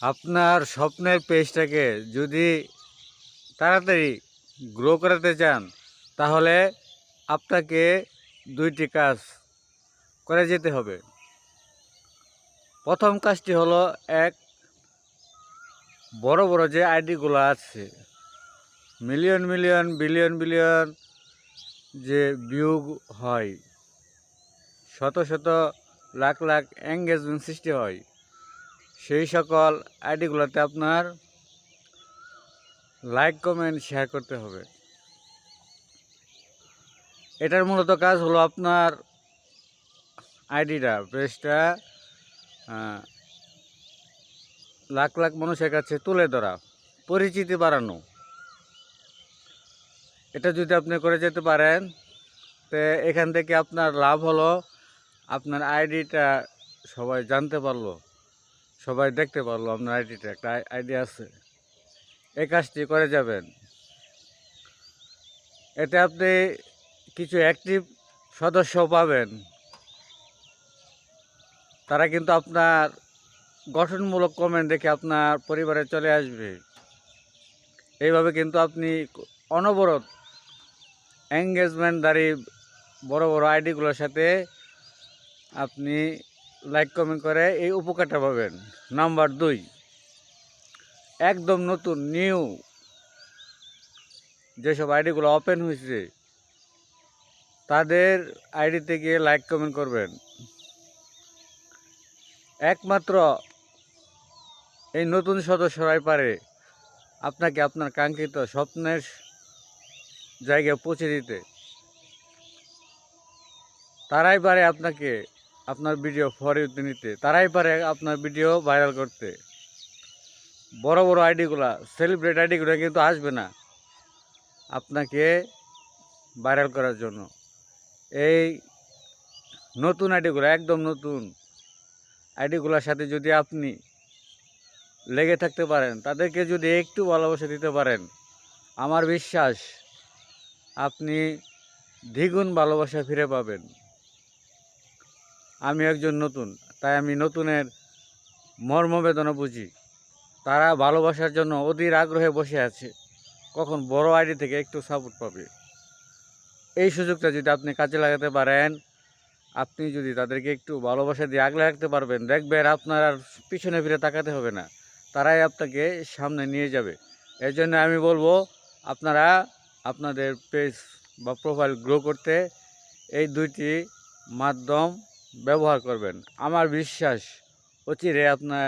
আপনার স্বপ্নের পেজটাকে যদি তাড়াতাড়ি গ্রো করাতে চান তাহলে আপনাকে দুইটি কাজ করে যেতে হবে। প্রথম কাজটি হলো বড় বড় যে আইডিগুলো আছে, মিলিয়ন মিলিয়ন বিলিয়ন বিলিয়ন যে ভিউ হয়, শত শত লাখ লাখ এঙ্গেজমেন্ট সৃষ্টি হয়, সেই সকল আইডিগুলোতে আপনার লাইক কমেন্ট শেয়ার করতে হবে। এটার মূলত কাজ হলো আপনার আইডিটা পেজটা লাখ লাখ মানুষের কাছে তুলে ধরা, পরিচিতি বাড়ানো। এটা যদি আপনি করে যেতে পারেন তো এখান থেকে আপনার লাভ হলো আপনার আইডিটা সবাই জানতে পারলো, সবাই দেখতে পারলো আপনার আইডিটা একটা আইডি আছে। এই কাজটি করে যাবেন। এতে আপনি কিছু অ্যাক্টিভ সদস্য পাবেন, তারা কিন্তু আপনার গঠনমূলক কমেন্ট দেখে আপনার পরিবারে চলে আসবে। এইভাবে কিন্তু আপনি অনবরত এঙ্গেজমেন্টদারি বড় বড় আইডিগুলোর সাথে আপনি লাইক কমেন্ট করে এই উপকারটা পাবেন। নাম্বার 2, একদম নতুন নিউ যেসব আইডিগুলো ওপেন হয়েছে তাদের আইডিতে গিয়ে লাইক কমেন্ট করবেন। একমাত্র এই নতুন সদস্যরাই পারে আপনাকে আপনার কাঙ্ক্ষিত স্বপ্নের জায়গায় পৌঁছে দিতে। তারাই পারে আপনাকে আপনার ভিডিও ফরিয়ে নিতে, তারাই পারে আপনার ভিডিও ভাইরাল করতে। বড় বড় আইডিগুলা, সেলিব্রিটি আইডিগুলো কিন্তু আসবে না আপনাকে ভাইরাল করার জন্য। এই নতুন আইডিগুলো, একদম নতুন আইডিগুলোর সাথে যদি আপনি লেগে থাকতে পারেন, তাদেরকে যদি একটু ভালোবাসা দিতে পারেন, আমার বিশ্বাস আপনি দ্বিগুণ ভালোবাসা ফিরে পাবেন। আমি একজন নতুন, তাই আমি নতুনের মর্মবেদনা বুঝি। তারা ভালোবাসার জন্য অধীর আগ্রহে বসে আছে, কখন বড় আইডি থেকে একটু সাপোর্ট পাবে। এই সুযোগটা যদি আপনি কাজে লাগাতে পারেন, আপনি যদি তাদেরকে একটু ভালোবাসা দিয়ে আগলে রাখতে পারবেন, দেখবেন আপনার আর পিছনে ফিরে তাকাতে হবে না, তারাই আপনাকে সামনে নিয়ে যাবে। এর জন্য আমি বলবো আপনারা আপনাদের পেজ বা প্রোফাইল গ্রো করতে এই দুইটি মাধ্যম ব্যবহার করবেন। আমার বিশ্বাস অচিরে আপনার